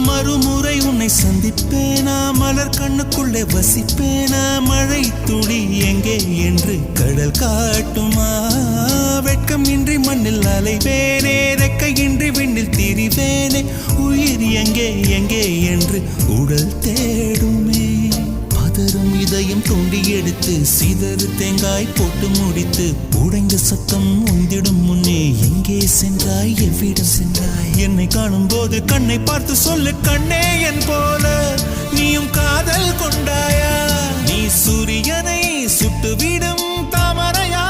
மறுமுறை உன்னை சந்திப்பேனா மலர் கண்ணுக்குள்ளே வசிப்பேனா மழை துளி எங்கே என்று கடல் காட்டுமா வெட்கம் இன்றி மண்ணில் அலைவேனே ரெக்கையின்றி விண்ணில் திரிவேனே உயிர் எங்கே எங்கே என்று உடல் தேடுமே பதறும் இதயம் தோண்டி எடுத்து சிதறு தேங்காய் போட்டு முடித்து உடைந்த சத்தம் உந்திடும் முன்னே எங்கே சென்றாய் எவ்விடம் சென்றாய் என்னை காணும் போது கண்ணை பார்த்து சொல்லு கண்ணே என் போல நீயும் காதல் கொண்டாயா நீ சூரியனை சுட்டுவிடும் தாமரையா